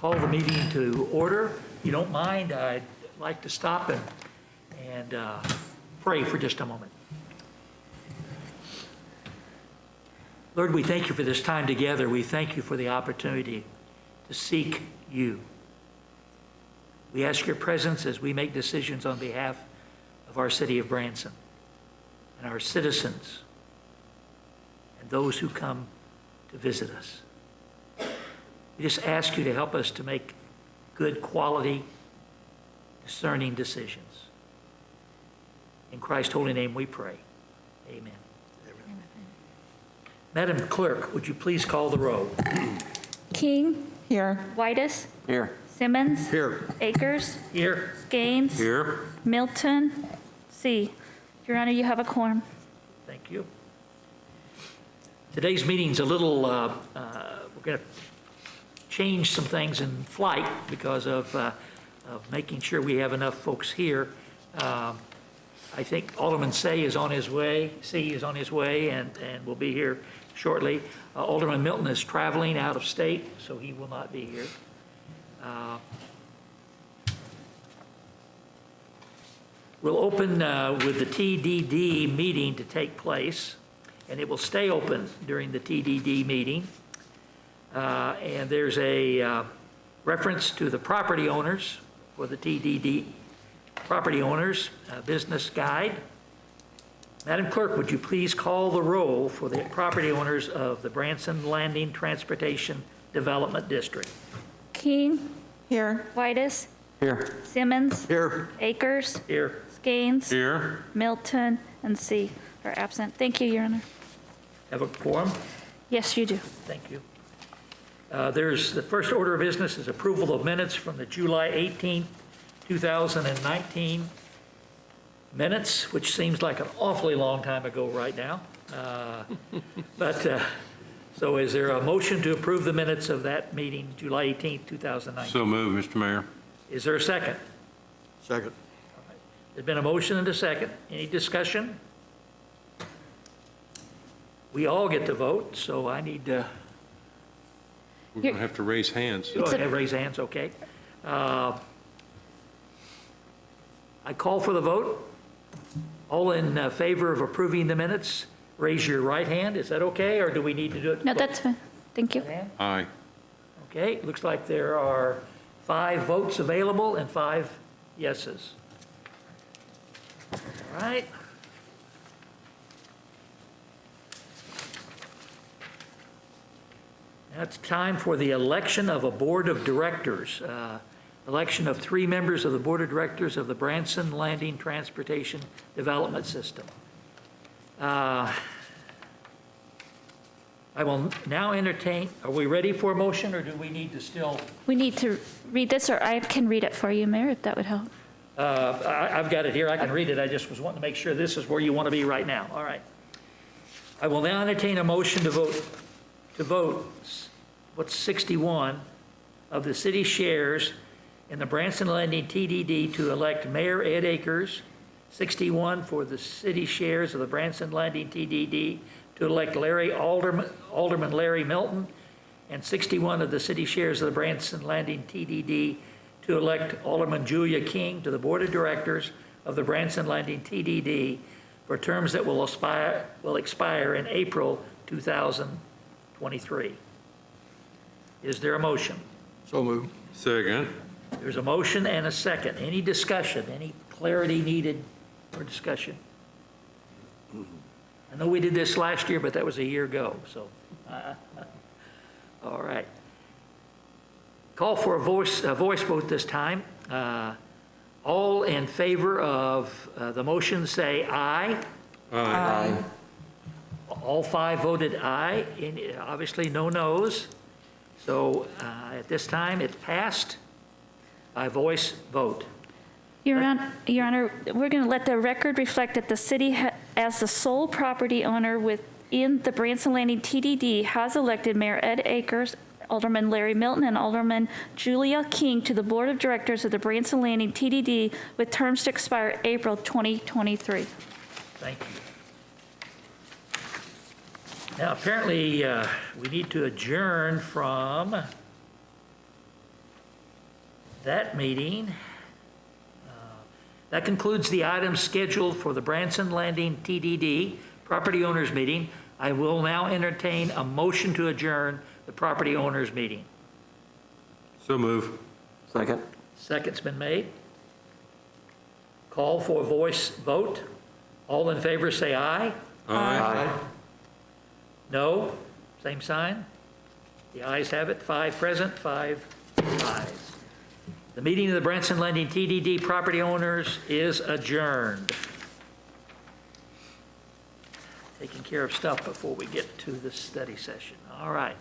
call the meeting to order. If you don't mind, I'd like to stop and pray for just a moment. Lord, we thank you for this time together. We thank you for the opportunity to seek you. We ask your presence as we make decisions on behalf of our city of Branson and our citizens and those who come to visit us. We just ask you to help us to make good, quality, discerning decisions. In Christ's holy name we pray. Amen. Amen. Madam Clerk, would you please call the roll? King. Here. Whitus. Here. Simmons. Here. Akers. Here. Gaines. Here. Milton. C. Your Honor, you have a quorum. Thank you. Today's meeting's a little, we're going to change some things in flight because of making sure we have enough folks here. I think Alderman C is on his way, and will be here shortly. Alderman Milton is traveling out of state, so he will not be here. We'll open with the TDD meeting to take place, and it will stay open during the TDD meeting. And there's a reference to the property owners for the TDD property owners business guide. Madam Clerk, would you please call the roll for the property owners of the Branson Landing Transportation Development District? King. Here. Whitus. Here. Simmons. Here. Akers. Here. Gaines. Here. Milton and C are absent. Thank you, Your Honor. Have a quorum? Yes, you do. Thank you. There's the first order of business is approval of minutes from the July 18th, 2019 minutes, which seems like an awfully long time ago right now. So is there a motion to approve the minutes of that meeting, July 18th, 2019? So moved, Mr. Mayor. Is there a second? Second. There's been a motion and a second. Any discussion? We all get to vote, so I need to We're going to have to raise hands. go ahead, raise hands, okay. I call for the vote. All in favor of approving the minutes, raise your right hand. Is that okay, or do we need to do it? No, that's fine. Thank you. Aye. Okay, looks like there are 5 votes available and 5 yeses. All right. Now it's time for the election of a board of directors. Election of 3 members of the board of directors of the Branson Landing Transportation Development System. I will now entertain, are we ready for a motion, or do we need to still? We need to read this, or I can read it for you, Mayor, if that would help. I've got it here, I can read it, I just was wanting to make sure this is where you want to be right now. All right. I will now entertain a motion to vote what's 61 of the city shares in the Branson Landing TDD to elect Mayor Ed Akers, 61 for the city shares of the Branson Landing TDD to elect Alderman Larry Milton, and 61 of the city shares of the Branson Landing TDD to elect Alderman Julia King to the Board of Directors of the Branson Landing TDD for terms that will expire in April 2023. Is there a motion? So moved. Second. There's a motion and a second. Any discussion, any clarity needed for discussion? I know we did this last year, but that was a year ago, so. All right. Call for a voice vote this time. All in favor of the motion say aye. Aye. All 5 voted aye. Obviously no noes. So at this time, it passed by voice vote. Your Honor, we're going to let the record reflect that the city, as the sole property owner within the Branson Landing TDD, has elected Mayor Ed Akers, Alderman Larry Milton, and Alderman Julia King to the Board of Directors of the Branson Landing TDD with terms to expire April 2023. Thank you. Now, apparently, we need to adjourn from that meeting. That concludes the items scheduled for the Branson Landing TDD Property Owners Meeting. I will now entertain a motion to adjourn the Property Owners Meeting. So move. Second. Second's been made. Call for a voice vote. All in favor say aye. Aye. No? Same sign? The ayes have it. 5 present, 5 ayes. The meeting of the Branson Landing TDD property owners is adjourned. Taking care of stuff before we get to the study session. All right.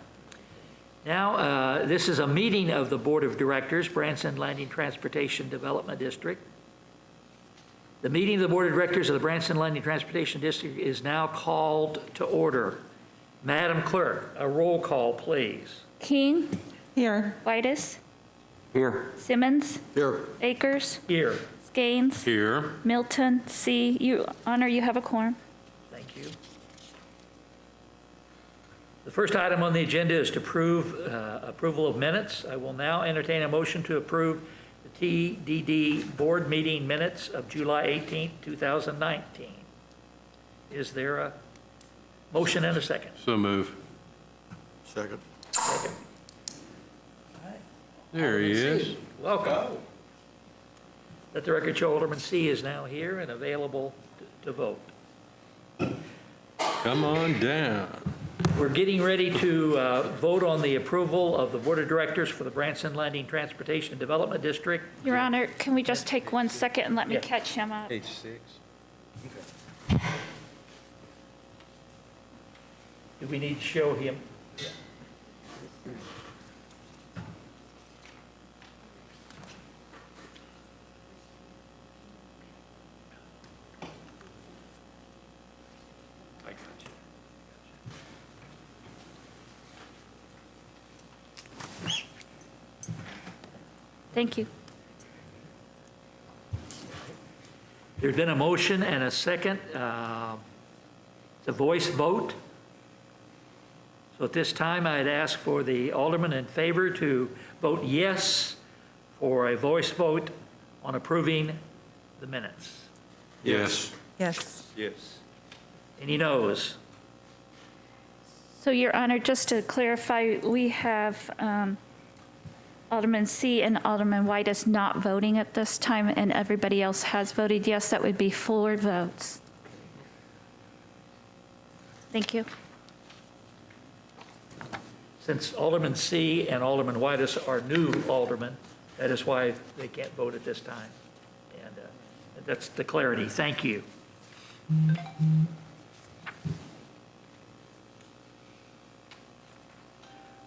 Now, this is a meeting of the Board of Directors, Branson Landing Transportation Development District. The meeting of the Board of Directors of the Branson Landing Transportation District is now called to order. Madam Clerk, a roll call, please. King, Here. Whitus, Here. Simmons, Here. Akers, Here. Gaines, Here. Milton, C. Your Honor, you have a quorum. Thank you. The first item on the agenda is to approve approval of minutes. I will now entertain a motion to approve the TDD board meeting minutes of July 18th, 2019. Is there a motion and a second? So move. Second. Second. There he is. Welcome. Let the record show Alderman C is now here and available to vote. Come on down. We're getting ready to vote on the approval of the Board of Directors for the Branson Landing Transportation Development District. Your Honor, can we just take 1 second and let me Yeah. catch him up? Page 6. Do we need to show him? I got you. Thank you. There's been a motion and a second. It's a voice vote. So at this time, I'd ask for the alderman in favor to vote yes for a voice vote on approving the minutes. Yes. Yes. Yes. Any noes? So, Your Honor, just to clarify, we have Alderman C and Alderman Whitus not voting at this time, and everybody else has voted yes. That would be 4 votes. Thank you. Since Alderman C and Alderman Whitus are new aldermen, that is why they can't vote at this time. And that's the clarity. Thank you.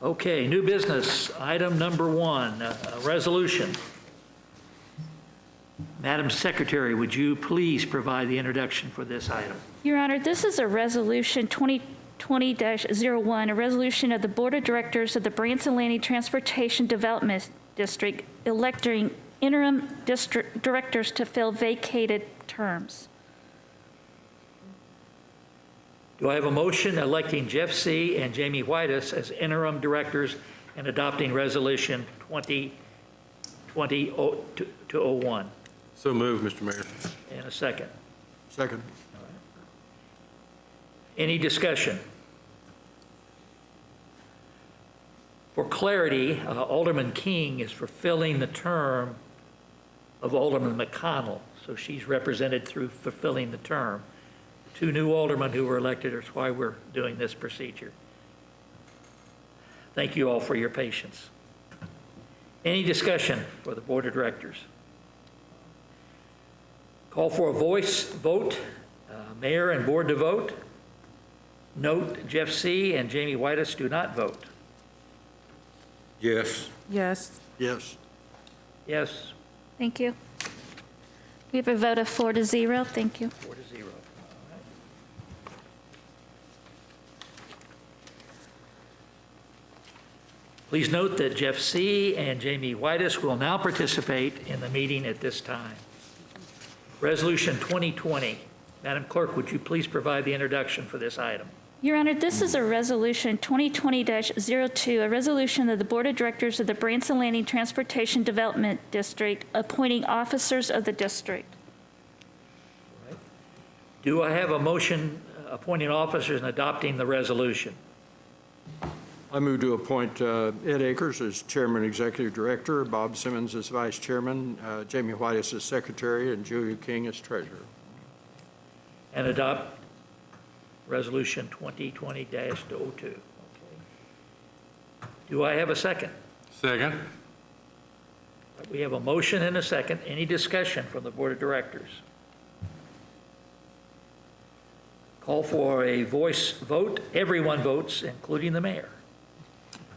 Okay, new business, item number 1, a resolution. Madam Secretary, would you please provide the introduction for this item? Your Honor, this is a resolution 2020-01, a resolution of the Board of Directors of the Branson Landing Transportation Development District electing interim district directors to fill vacated terms. Do I have a motion electing Jeff C. and Jamie Whitus as interim directors and adopting resolution 2020-01? So move, Mr. Mayor. And a second. Second. Any discussion? For clarity, Alderman King is fulfilling the term of Alderman McConnell, so she's represented through fulfilling the term. 2 new aldermen who were elected, that's why we're doing this procedure. Thank you all for your patience. Any discussion for the Board of Directors? Call for a voice vote. Mayor and board to vote. Note, Jeff C. and Jamie Whitus do not vote. Yes. Yes. Yes. Yes, Thank you. We have a vote of 4-0. Thank you. 4-0. All right. Please note that Jeff C. and Jamie Whitus will now participate in the meeting at this time. Resolution 2020. Madam Clerk, would you please provide the introduction for this item? Your Honor, this is a resolution 2020-02, a resolution of the Board of Directors of the Branson Landing Transportation Development District appointing officers of the district. Do I have a motion appointing officers and adopting the resolution? I move to appoint Ed Akers as Chairman, Executive Director, Bob Simmons as Vice Chairman, Jamie White as Secretary, and Julia King as Treasurer. And adopt Resolution 2020-02. Okay. Do I have a second? Second. We have a motion and a second. Any discussion from the Board of Directors? Call for a voice vote. Everyone votes, including the mayor.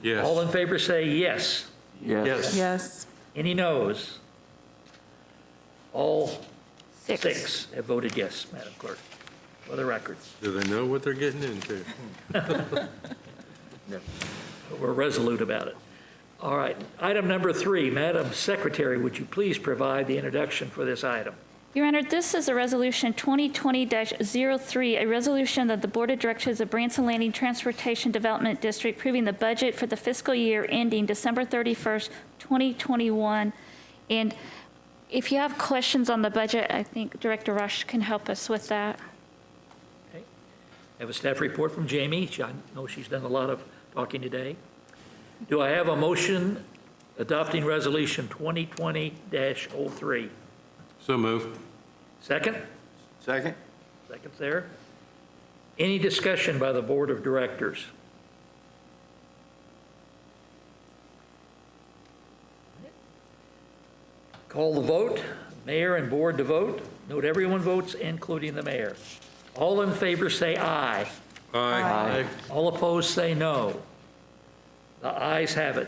Yes. All in favor say yes. Yes. Yes. Any noes? All Six. six have voted yes, Madam Clerk, for the record. Do they know what they're getting into? We're resolute about it. All right, item number 3, Madam Secretary, would you please provide the introduction for this item? Your Honor, this is a resolution 2020-03, a resolution of the Board of Directors of Branson Landing Transportation Development District approving the budget for the fiscal year ending December 31st, 2021. And if you have questions on the budget, I think Director Rush can help us with that. Okay. I have a staff report from Jamie. I know she's done a lot of talking today. Do I have a motion adopting Resolution 2020-03? So move. Second? Second. Second there. Any discussion by the Board of Directors? Call the vote. Mayor and board to vote. Note everyone votes, including the mayor. All in favor say aye. Aye. All opposed say no. The ayes have it,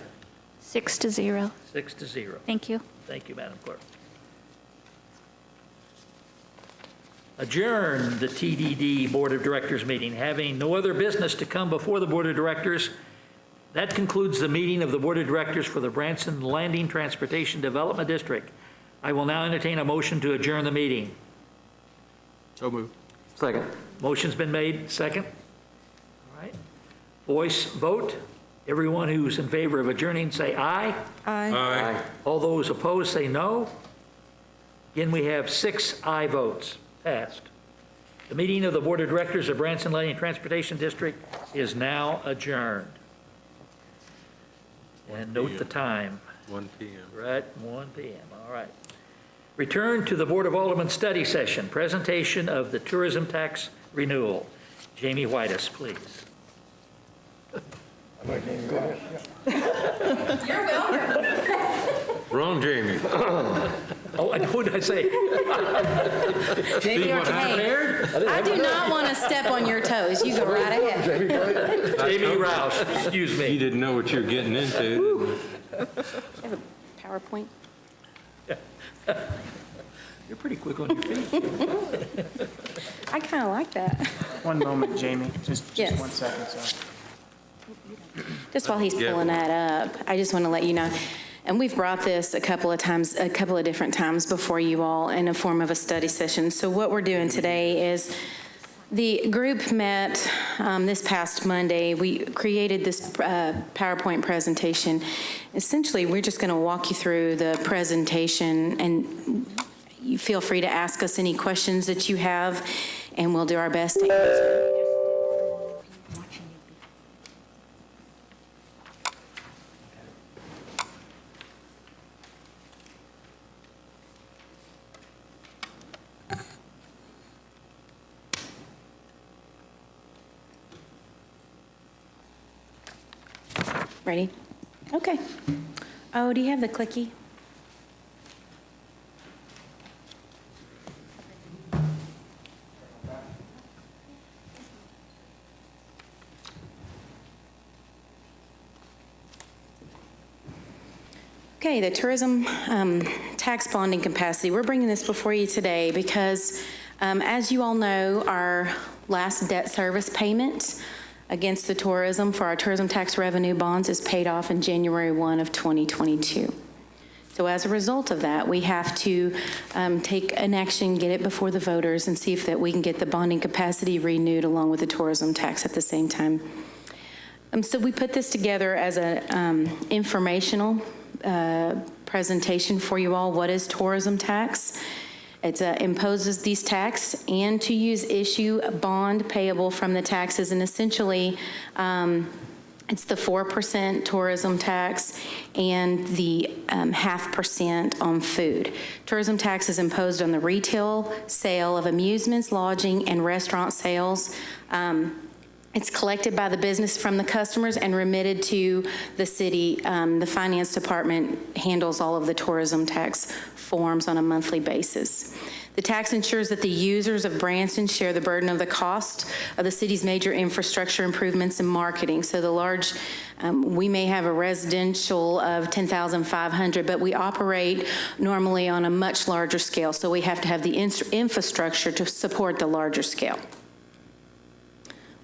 6-0. 6-0. Thank you. Thank you, Madam Clerk. Adjourn the TDD Board of Directors meeting. Having no other business to come before the Board of Directors, that concludes the meeting of the Board of Directors for the Branson Landing Transportation Development District. I will now entertain a motion to adjourn the meeting. So moved. Second. Motion's been made, second. All right. Voice vote. Everyone who's in favor of adjourning say aye. Aye. Aye. All those opposed say no. Again, we have 6 aye votes. Passed. The meeting of the Board of Directors of Branson Landing Transportation District is now adjourned. And note the time, 1 p.m. right, 1 p.m., all right. Return to the Board of Aldermen study session, presentation of the tourism tax renewal. Jamie Whitus, please. Wrong, Jamie. Oh, and who did I say? See what happened? I do not want to step on your toes. You go right ahead. Jamie Roush, excuse You me. didn't know what you're getting into. Have a PowerPoint. You're pretty quick on your feet. I kind of like that. One moment, Jamie, just Yes. 1 second, so. Just while he's Yeah. pulling that up, I just want to let you know, and we've brought this a couple of different times before you all in a form of a study session. So what we're doing today is the group met this past Monday. We created this PowerPoint presentation. Essentially, we're just going to walk you through the presentation, and you feel free to ask us any questions that you have, and we'll do our best to answer. Ready? Okay. Oh, do you have the clicky? Okay, the tourism tax bonding capacity. We're bringing this before you today because, as you all know, our last debt service payment against the tourism for our tourism tax revenue bonds is paid off in January 1 of 2022. So as a result of that, we have to take an action, get it before the voters, and see if that we can get the bonding capacity renewed along with the tourism tax at the same time. So we put this together as an informational presentation for you all. What is tourism tax? It imposes these tax and to issue a bond payable from the taxes, and essentially it's the 4% tourism tax and the 0.5% on food. Tourism tax is imposed on the retail sale of amusements, lodging, and restaurant sales. It's collected by the business from the customers and remitted to the city. The finance department handles all of the tourism tax forms on a monthly basis. The tax ensures that the users of Branson share the burden of the cost of the city's major infrastructure improvements and marketing. So the large, we may have a residential of 10,500, but we operate normally on a much larger scale. So we have to have the infrastructure to support the larger scale.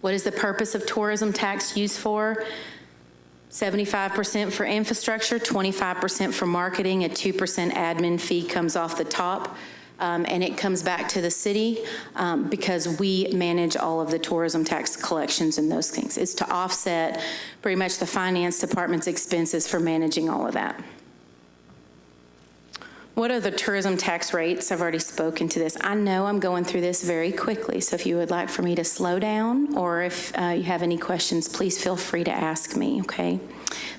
What is the purpose of tourism tax used for? 75% for infrastructure, 25% for marketing, a 2% admin fee comes off the top, and it comes back to the city because we manage all of the tourism tax collections and those things. It's to offset pretty much the finance department's expenses for managing all of that. What are the tourism tax rates? I've already spoken to this. I know I'm going through this very quickly, so if you would like for me to slow down or if you have any questions, please feel free to ask me, okay?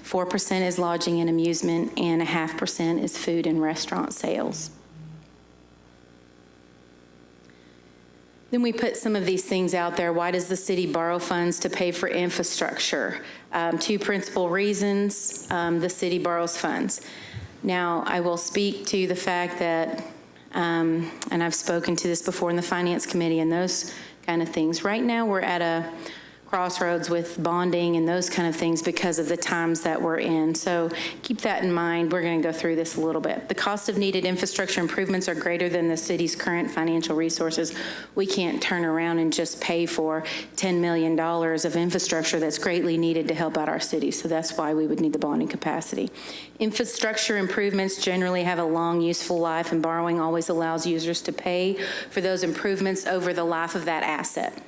4% is lodging and amusement, and 0.5% is food and restaurant sales. Then we put some of these things out there. Why does the city borrow funds to pay for infrastructure? Two principal reasons the city borrows funds. Now, I will speak to the fact that, and I've spoken to this before in the Finance Committee and those kind of things. Right now, we're at a crossroads with bonding and those kind of things because of the times that we're in. So keep that in mind. We're going to go through this a little bit. The cost of needed infrastructure improvements are greater than the city's current financial resources. We can't turn around and just pay for $10 million of infrastructure that's greatly needed to help out our city. So that's why we would need the bonding capacity. Infrastructure improvements generally have a long, useful life, and borrowing always allows users to pay for those improvements over the life of that asset.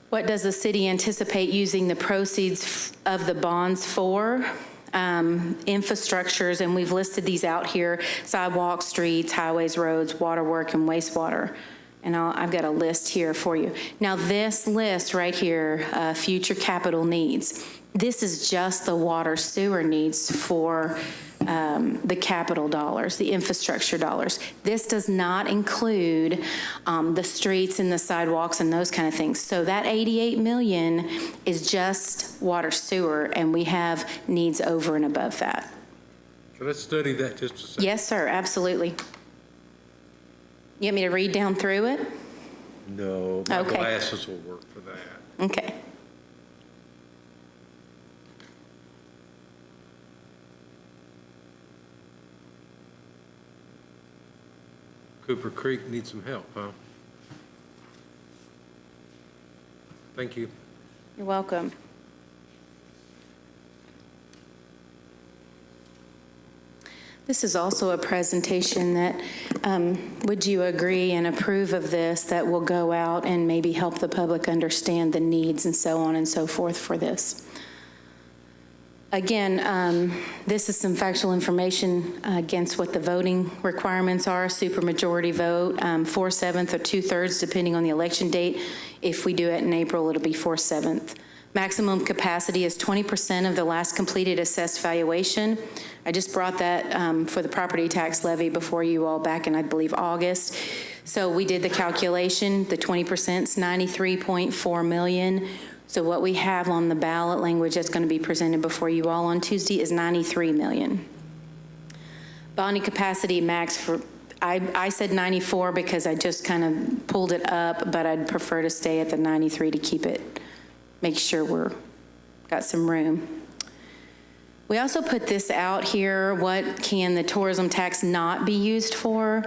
What does the city anticipate using the proceeds of the bonds for? Infrastructures, and we've listed these out here: sidewalks, streets, highways, roads, water work, and wastewater. And I've got a list here for you. Now this list right here, future capital needs, this is just the water sewer needs for the capital dollars, the infrastructure dollars. This does not include the streets and the sidewalks and those kind of things. So that 88 million is just water sewer, and we have needs over and above that. Can I study that just a second? Yes, sir, absolutely. You want me to read down through it? No, my Okay. glasses will work for that. Okay. Cooper Creek needs some help, huh? Thank you. You're welcome. This is also a presentation that, would you agree and approve of this, that will go out and maybe help the public understand the needs and so on and so forth for this. Again, this is some factual information against what the voting requirements are. Supermajority vote, 4/7 or 2/3, depending on the election date. If we do it in April, it'll be 4/7. Maximum capacity is 20% of the last completed assessed valuation. I just brought that for the property tax levy before you all back in, I believe, August. So we did the calculation. The 20% is 93.4 million. So what we have on the ballot language that's going to be presented before you all on Tuesday is 93 million. Bonding capacity max for, I said 94 because I just kind of pulled it up, but I'd prefer to stay at the 93 to keep it, make sure we're got some room. We also put this out here: what can the tourism tax not be used for?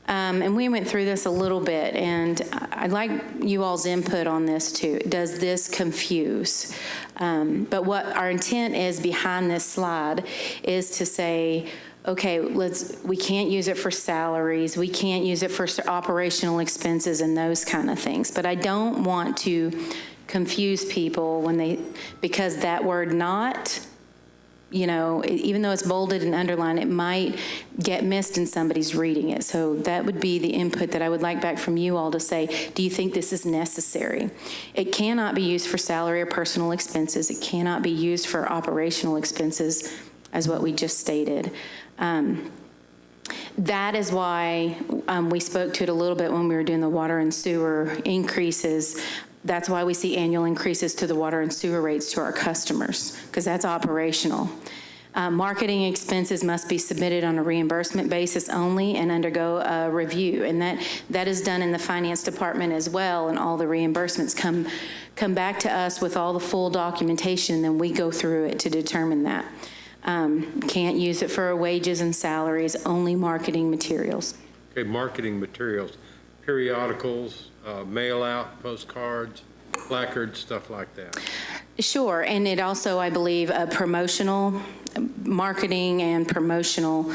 And we went through this a little bit, and I'd like you all's input on this too. Does this confuse? But what our intent is behind this slide is to say, okay, we can't use it for salaries, we can't use it for operational expenses and those kind of things. But I don't want to confuse people because that word "not," even though it's bolded and underlined, it might get missed in somebody's reading it. So that would be the input that I would like back from you all to say, do you think this is necessary? It cannot be used for salary or personal expenses. It cannot be used for operational expenses, as what we just stated. That is why we spoke to it a little bit when we were doing the water and sewer increases. That's why we see annual increases to the water and sewer rates to our customers, because that's operational. Marketing expenses must be submitted on a reimbursement basis only and undergo a review. And that is done in the finance department as well, and all the reimbursements come back to us with all the full documentation, and then we go through it to determine that. Can't use it for wages and salaries, only marketing materials. Okay, marketing materials, periodicals, mail out, postcards, placards, stuff like that. Sure, and it also, I believe, promotional, marketing and promotional,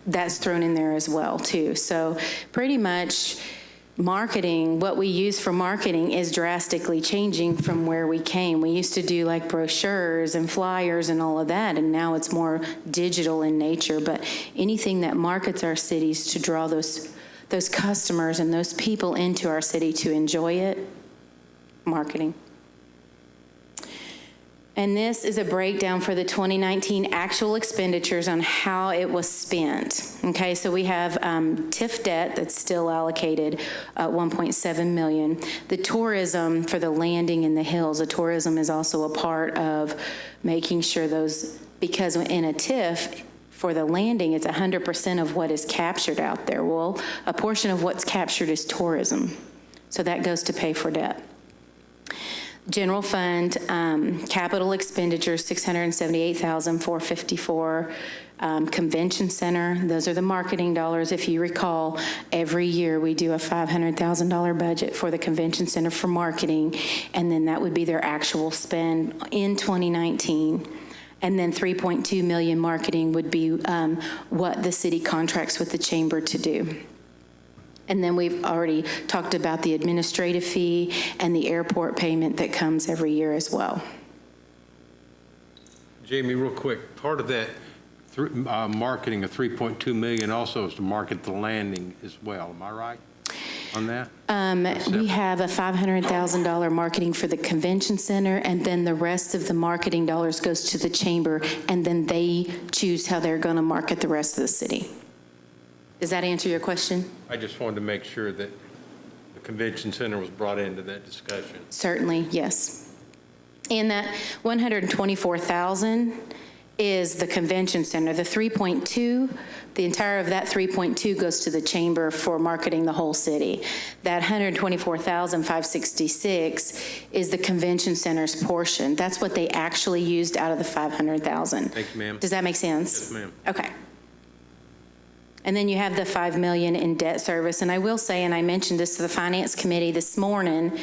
that's thrown in there as well, too. So pretty much marketing, what we use for marketing is drastically changing from where we came. We used to do like brochures and flyers and all of that, and now it's more digital in nature. But anything that markets our cities to draw those customers and those people into our city to enjoy it, marketing. And this is a breakdown for the 2019 actual expenditures on how it was spent. Okay, so we have TIF debt that's still allocated $1.7 million. The tourism for the landing in the hills, the tourism is also a part of making sure those, because in a TIF, for the landing, it's 100% of what is captured out there. Well, a portion of what's captured is tourism. So that goes to pay for debt. General fund, capital expenditures, $678,454. Convention center, those are the marketing dollars. If you recall, every year we do a $500,000 budget for the convention center for marketing, and then that would be their actual spend in 2019. And then 3.2 million marketing would be what the city contracts with the chamber to do. And then we've already talked about the administrative fee and the airport payment that comes every year as well. Jamie, real quick, part of that marketing of 3.2 million also is to market the landing as well. Am I right on that? We have a $500,000 marketing for the convention center, and then the rest of the marketing dollars goes to the chamber, and then they choose how they're going to market the rest of the city. Does that answer your question? I just wanted to make sure that the convention center was brought into that discussion. Certainly, yes. And that 124,000 is the convention center. The 3.2, the entire of that 3.2 goes to the chamber for marketing the whole city. That 124,566 is the convention center's portion. That's what they actually used out of the 500,000. Thank you, ma'am. Does that make sense? Yes, ma'am. Okay. And then you have the $5 million in debt service. And I will say, and I mentioned this to the Finance Committee this morning,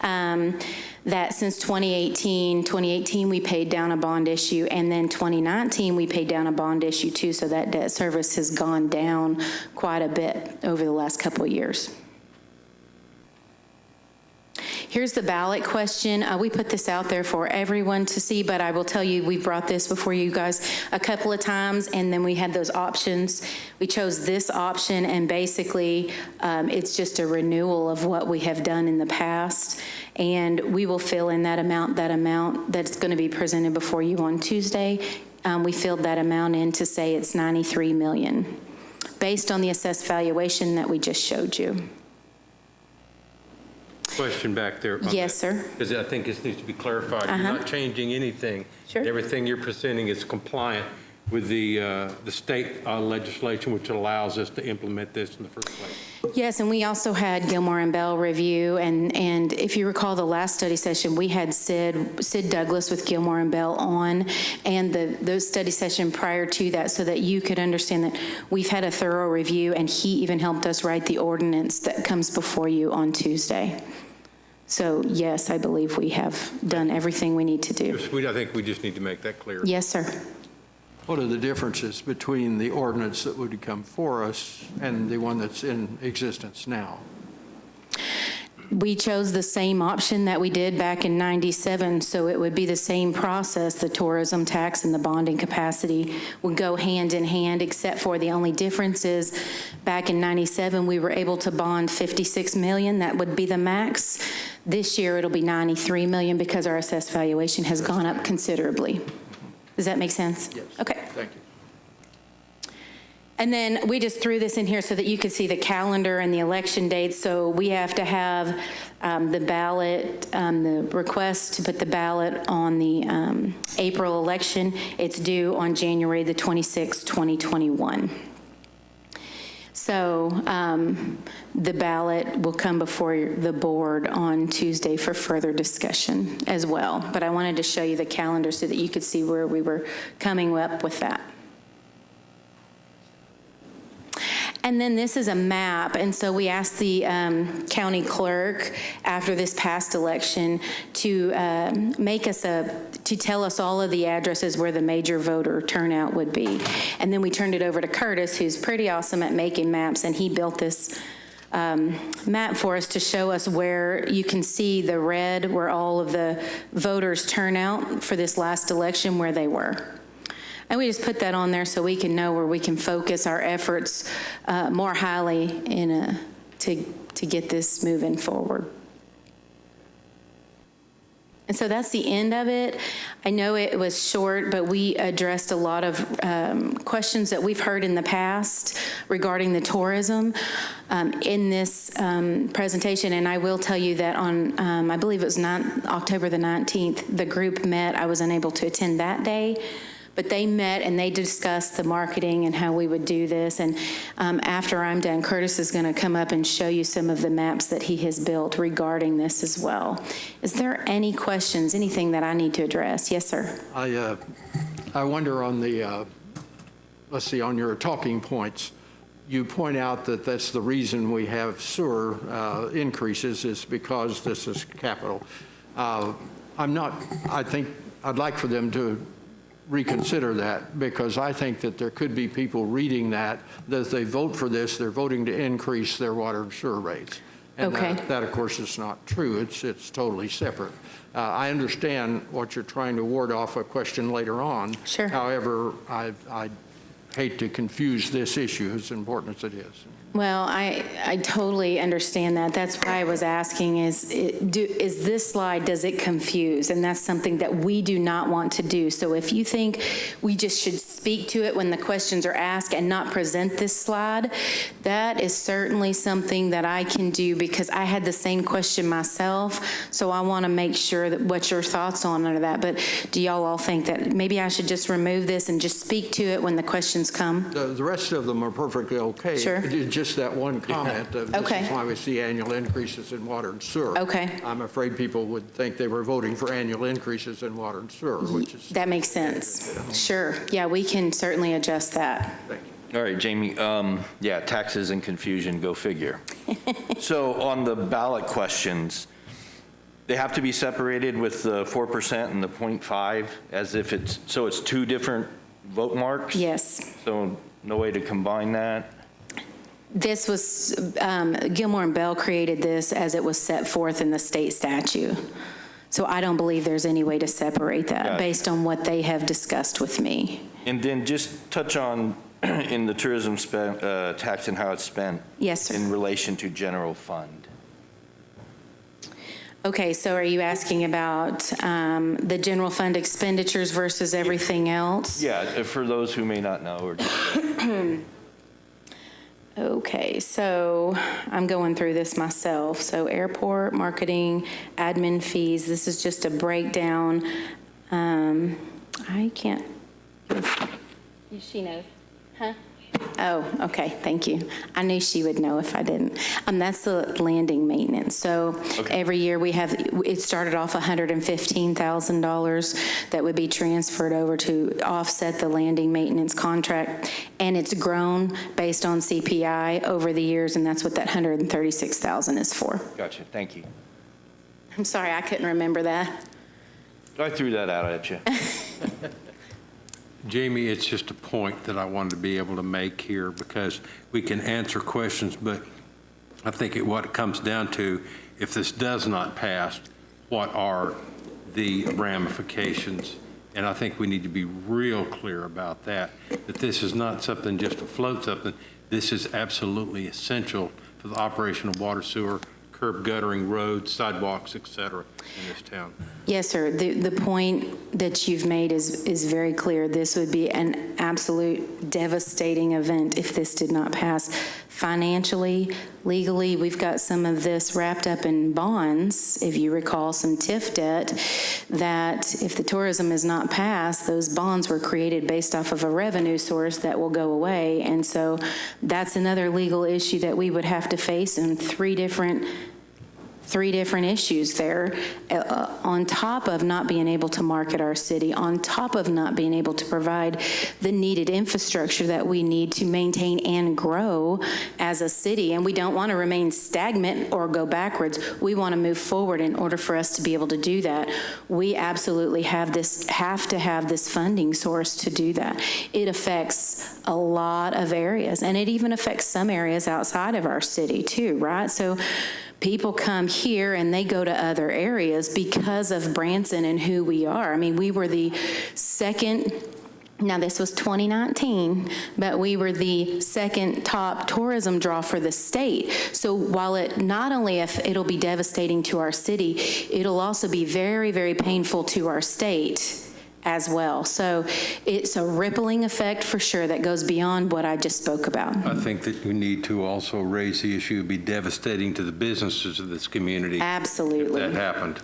that since 2018 we paid down a bond issue, and then 2019 we paid down a bond issue too, so that debt service has gone down quite a bit over the last couple of years. Here's the ballot question. We put this out there for everyone to see, but I will tell you, we brought this before you guys a couple of times, and then we had those options. We chose this option, and basically it's just a renewal of what we have done in the past, and we will fill in that amount that's going to be presented before you on Tuesday. We filled that amount in to say it's $93 million, based on the assessed valuation that we just showed you. Question back there. Yes, sir. Because I think this needs to be clarified. You're not changing anything. Sure. Everything you're presenting is compliant with the state legislation, which allows us to implement this in the first place. Yes, and we also had Gilmore and Bell review, and if you recall the last study session, we had Sid Douglas with Gilmore and Bell on, and the study session prior to that, so that you could understand that we've had a thorough review, and he even helped us write the ordinance that comes before you on Tuesday. So yes, I believe we have done everything we need to do. I think we just need to make that clear. Yes, sir. What are the differences between the ordinance that would come for us and the one that's in existence now? We chose the same option that we did back in '97, so it would be the same process. The tourism tax and the bonding capacity would go hand in hand, except for the only difference is back in '97, we were able to bond 56 million. That would be the max. This year, it'll be 93 million because our assessed valuation has gone up considerably. Does that make sense? Yes. Okay. Thank you. And then we just threw this in here so that you could see the calendar and the election dates. So we have to have the ballot, the request to put the ballot on the April election. It's due on January the 26th, 2021. So the ballot will come before the board on Tuesday for further discussion as well. But I wanted to show you the calendar so that you could see where we were coming up with that. And then this is a map, and so we asked the county clerk after this past election to to tell us all of the addresses where the major voter turnout would be. And then we turned it over to Curtis, who's pretty awesome at making maps, and he built this map for us to show us where you can see the red, where all of the voters turn out for this last election, where they were. And we just put that on there so we can know where we can focus our efforts more highly to get this moving forward. And so that's the end of it. I know it was short, but we addressed a lot of questions that we've heard in the past regarding the tourism in this presentation. And I will tell you that on, I believe it was October the 19th, the group met. I was unable to attend that day. But they met and they discussed the marketing and how we would do this. And after I'm done, Curtis is going to come up and show you some of the maps that he has built regarding this as well. Is there any questions, anything that I need to address? Yes, sir. I wonder on the, let's see, on your talking points, you point out that that's the reason we have sewer increases is because this is capital. I think I'd like for them to reconsider that, because I think that there could be people reading that if they vote for this, they're voting to increase their water and sewer rates. And Okay. that, of course, is not true. It's totally separate. I understand what you're trying to ward off a question later on. Sure. However, I hate to confuse this issue, as important as it is. Well, I totally understand that. That's why I was asking is this slide, does it confuse? And that's something that we do not want to do. So if you think we just should speak to it when the questions are asked and not present this slide, that is certainly something that I can do, because I had the same question myself. So I want to make sure that what your thoughts on are that. But do y'all all think that maybe I should just remove this and just speak to it when the questions come? The rest of them are perfectly okay. Sure. Just that one comment. This Okay. is why we see annual increases in water and sewer. Okay. I'm afraid people would think they were voting for annual increases in water and sewer, which is. That makes sense. Sure. Yeah, we can certainly adjust that. Thank you. All right, Jamie, yeah, taxes and confusion, go figure. So on the ballot questions, they have to be separated with the 4% and the 0.5 as if so it's two different vote marks? Yes. So no way to combine that? This was, Gilmore and Bell created this as it was set forth in the state statute. So I don't believe there's any way to separate that Gotcha. based on what they have discussed with me. And then just touch on in the tourism tax and how it's spent. Yes, sir. In relation to general fund. Okay, so are you asking about the general fund expenditures versus everything else? Yeah, for those who may not know. Or Okay, so I'm going through this myself. So airport, marketing, admin fees, this is just a breakdown. I can't, She knows. Huh? Oh, okay, thank you. I knew she would know if I didn't. That's the landing maintenance. So every year we have, it started off $115,000 that would be transferred over to offset the landing maintenance contract, and it's grown based on CPI over the years, and that's what that $136,000 is for. Gotcha, thank you. I'm sorry, I couldn't remember that. I threw that out at you. Jamie, it's just a point that I wanted to be able to make here, because we can answer questions, but I think what it comes down to, if this does not pass, what are the ramifications? And I think we need to be real clear about that this is not something just to float something. This is absolutely essential for the operation of water, sewer, curb guttering, roads, sidewalks, et cetera, in this town. Yes, sir. The point that you've made is very clear. This would be an absolute devastating event if this did not pass. Financially, legally, we've got some of this wrapped up in bonds, if you recall, some TIF debt, that if the tourism is not passed, those bonds were created based off of a revenue source that will go away. And so that's another legal issue that we would have to face in three different issues there, on top of not being able to market our city, on top of not being able to provide the needed infrastructure that we need to maintain and grow as a city. And we don't want to remain stagnant or go backwards. We want to move forward. In order for us to be able to do that, we absolutely have to have this funding source to do that. It affects a lot of areas, and it even affects some areas outside of our city too, right? So people come here and they go to other areas because of Branson and who we are. I mean, we were the second, now this was 2019, but we were the second top tourism draw for the state. So while it not only if it'll be devastating to our city, it'll also be very, very painful to our state as well. So it's a rippling effect for sure that goes beyond what I just spoke about. I think that we need to also raise the issue. It would be devastating to the businesses of this community. Absolutely. If that happened.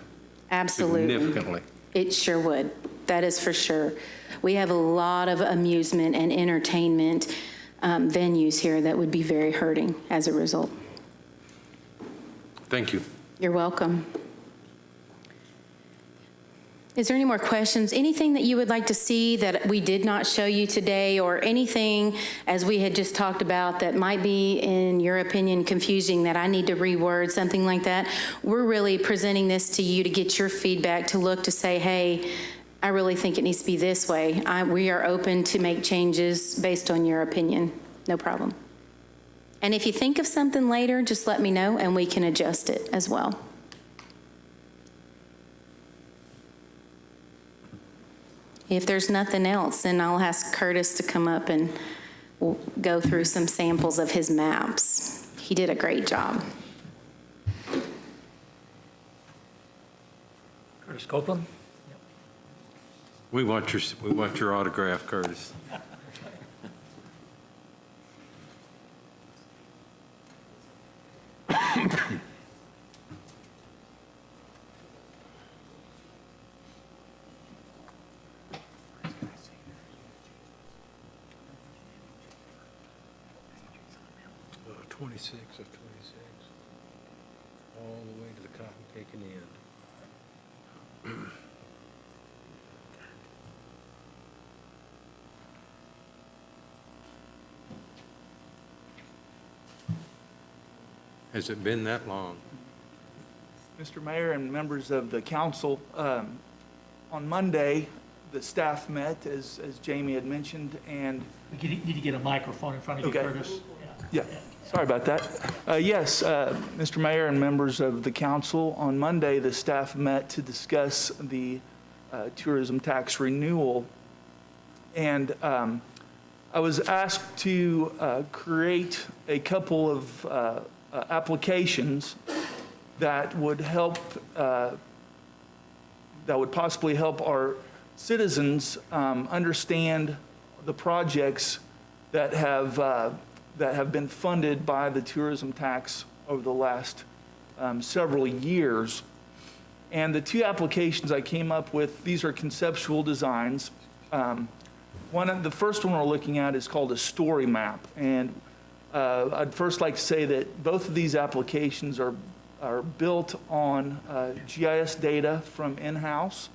Absolutely. Significantly. It sure would. That is for sure. We have a lot of amusement and entertainment venues here that would be very hurting as a result. Thank you. You're welcome. Is there any more questions? Anything that you would like to see that we did not show you today, or anything, as we had just talked about, that might be, in your opinion, confusing, that I need to reword, something like that? We're really presenting this to you to get your feedback, to look to say, hey, I really think it needs to be this way. We are open to make changes based on your opinion. No problem. And if you think of something later, just let me know and we can adjust it as well. If there's nothing else, then I'll ask Curtis to come up and we'll go through some samples of his maps. He did a great job. Curtis Copeland? We want your autograph, Curtis. Oh, 26 of 26, all the way to the cotton picking end. Has it been that long? Mr. Mayor and members of the council, on Monday, the staff met, as Jamie had mentioned, and... We need to get a microphone in front of you, Okay. Curtis. Yeah, sorry about that. Yes, Mr. Mayor and members of the council, on Monday, the staff met to discuss the tourism tax renewal. And I was asked to create a couple of applications that would help, that would possibly help our citizens understand the projects that have been funded by the tourism tax over the last several years. And the two applications I came up with, these are conceptual designs. The first one we're looking at is called a story map. And I'd first like to say that both of these applications are built on GIS data from in-house,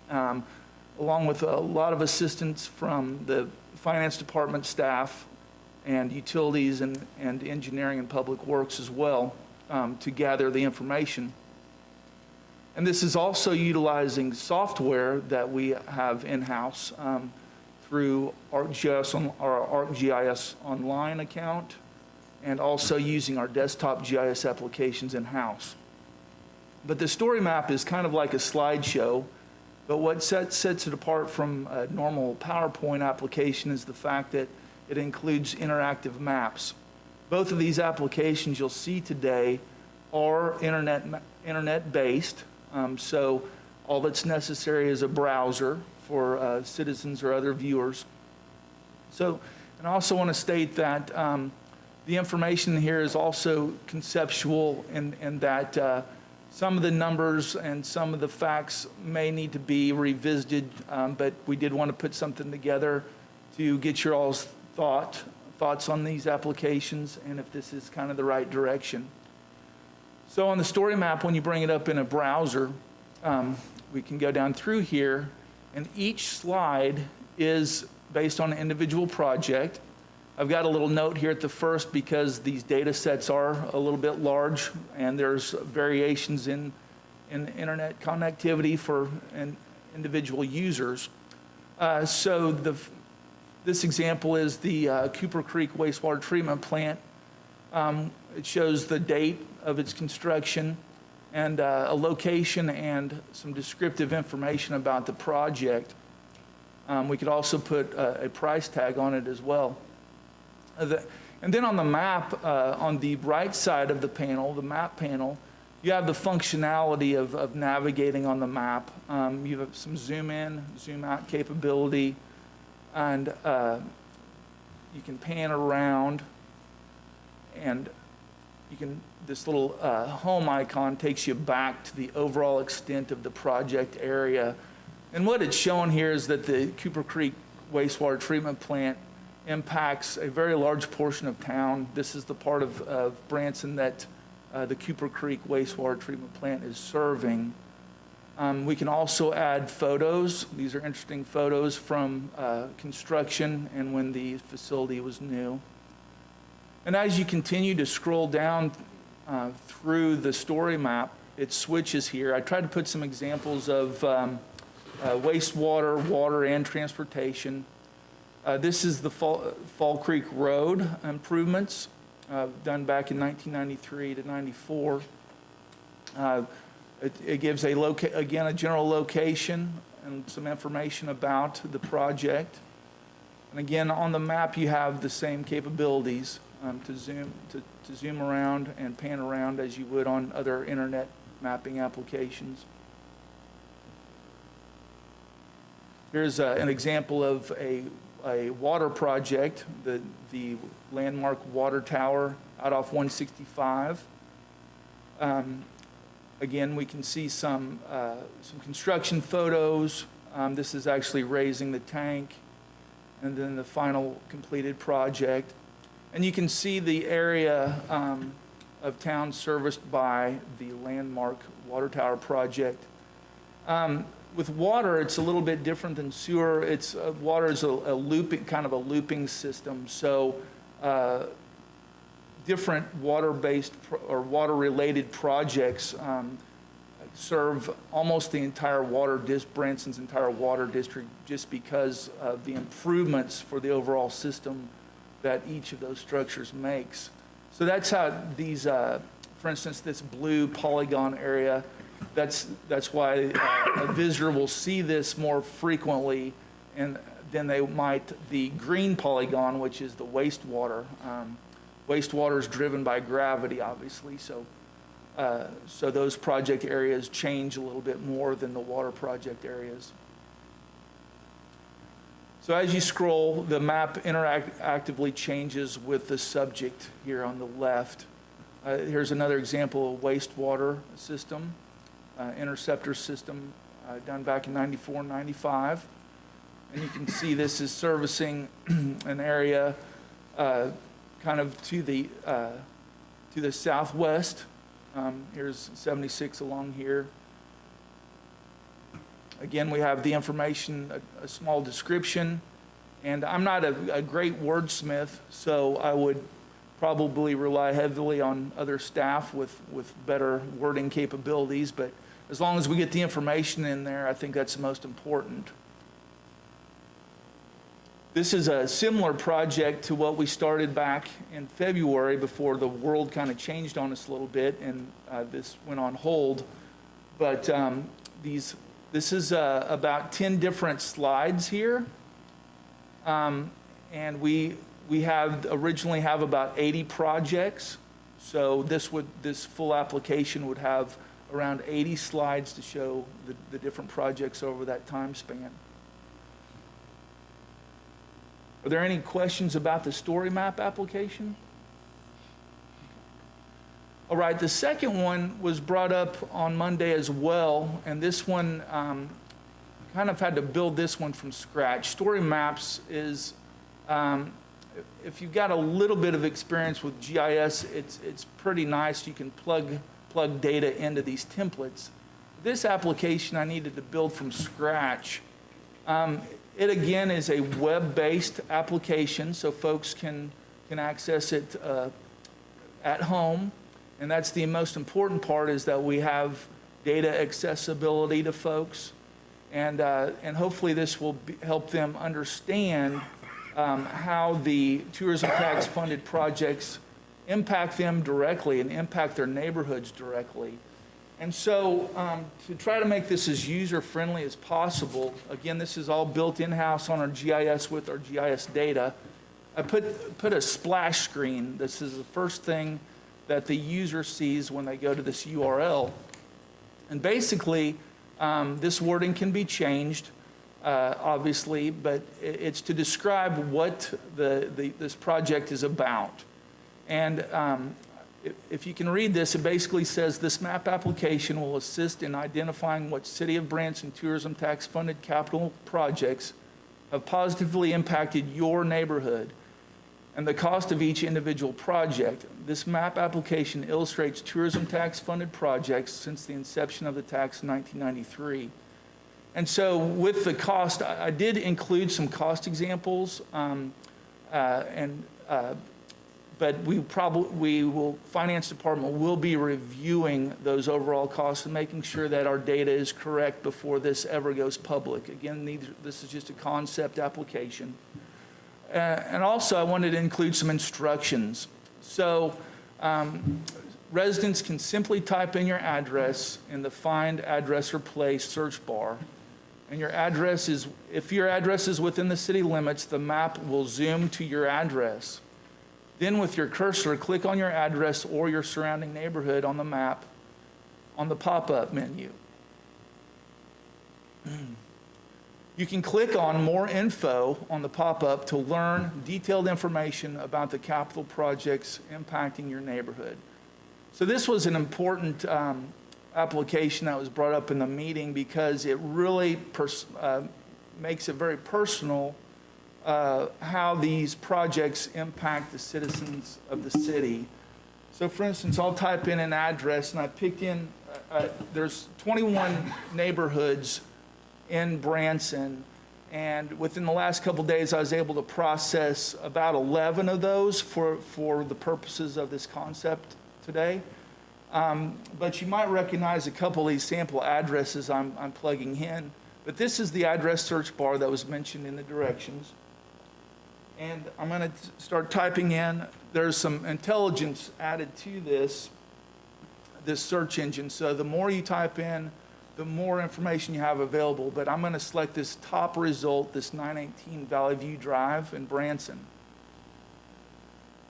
along with a lot of assistance from the finance department staff and utilities and engineering and public works as well, to gather the information. And this is also utilizing software that we have in-house through ArcGIS, our ArcGIS Online account, and also using our desktop GIS applications in-house. But the story map is kind of like a slideshow, but what sets it apart from a normal PowerPoint application is the fact that it includes interactive maps. Both of these applications you'll see today are internet-based, so all that's necessary is a browser for citizens or other viewers. So, and I also want to state that the information here is also conceptual in that some of the numbers and some of the facts may need to be revisited, but we did want to put something together to get your all's thoughts on these applications and if this is kind of the right direction. So on the story map, when you bring it up in a browser, we can go down through here, and each slide is based on an individual project. I've got a little note here at the first because these data sets are a little bit large and there's variations in internet connectivity for individual users. This example is the Cooper Creek wastewater treatment plant. It shows the date of its construction and a location and some descriptive information about the project. We could also put a price tag on it as well. And then on the map, on the right side of the panel, the map panel, you have the functionality of navigating on the map. You have some zoom in, zoom out capability, and you can pan around, and this little home icon takes you back to the overall extent of the project area. And what it's showing here is that the Cooper Creek wastewater treatment plant impacts a very large portion of town. This is the part of Branson that the Cooper Creek wastewater treatment plant is serving. We can also add photos. These are interesting photos from construction and when the facility was new. And as you continue to scroll down through the story map, it switches here. I tried to put some examples of wastewater, water, and transportation. This is the Fall Creek Road improvements done back in 1993 to 94. It gives again a general location and some information about the project. And again, on the map, you have the same capabilities to zoom around and pan around as you would on other internet mapping applications. Here's an example of a water project, the landmark water tower out off 165. Again, we can see some construction photos. This is actually raising the tank, and then the final completed project. And you can see the area of town serviced by the landmark water tower project. With water, it's a little bit different than sewer. Water is a looping, kind of a looping system. So different water-based or water-related projects serve almost the entire Branson's entire water district, just because of the improvements for the overall system that each of those structures makes. So that's how these, for instance, this blue polygon area, that's why a visitor will see this more frequently than they might the green polygon, which is the wastewater. Wastewater is driven by gravity, obviously, so those project areas change a little bit more than the water project areas. So as you scroll, the map interactively changes with the subject here on the left. Here's another example of wastewater system, interceptor system done back in 94, 95. And you can see this is servicing an area kind of to the southwest. Here's 76 along here. Again, we have the information, a small description, and I'm not a great wordsmith, so I would probably rely heavily on other staff with better wording capabilities, but as long as we get the information in there, I think that's the most important. This is a similar project to what we started back in February before the world kind of changed on us a little bit, and this went on hold. But this is about 10 different slides here, and we originally have about 80 projects. So this full application would have around 80 slides to show the different projects over that time span. Are there any questions about the story map application? All right, the second one was brought up on Monday as well, and this one, kind of had to build this one from scratch. Story maps is, if you've got a little bit of experience with GIS, it's pretty nice. You can plug data into these templates. This application I needed to build from scratch. It again is a web-based application, so folks can access it at home. And that's the most important part, is that we have data accessibility to folks. And hopefully this will help them understand how the tourism tax funded projects impact them directly and impact their neighborhoods directly. And so to try to make this as user-friendly as possible, again, this is all built in-house on our GIS with our GIS data. I put a splash screen. This is the first thing that the user sees when they go to this URL. And basically, this wording can be changed, obviously, but it's to describe what this project is about. And if you can read this, it basically says this map application will assist in identifying what City of Branson tourism tax funded capital projects have positively impacted your neighborhood and the cost of each individual project. This map application illustrates tourism tax funded projects since the inception of the tax in 1993. And so with the cost, I did include some cost examples, but finance department will be reviewing those overall costs and making sure that our data is correct before this ever goes public. Again, this is just a concept application. And also I wanted to include some instructions. So residents can simply type in your address in the Find Address or Place search bar. And if your address is within the city limits, the map will zoom to your address. Then with your cursor, click on your address or your surrounding neighborhood on the map on the pop-up menu. You can click on More Info on the pop-up to learn detailed information about the capital projects impacting your neighborhood. So this was an important application that was brought up in the meeting because it really makes it very personal how these projects impact the citizens of the city. So for instance, I'll type in an address and I picked in, there's 21 neighborhoods in Branson, and within the last couple of days I was able to process about 11 of those for the purposes of this concept today. But you might recognize a couple of these sample addresses I'm plugging in, but this is the address search bar that was mentioned in the directions. And I'm going to start typing in. There's some intelligence added to this search engine. So the more you type in, the more information you have available. But I'm going to select this top result, this 918 Valley View Drive in Branson.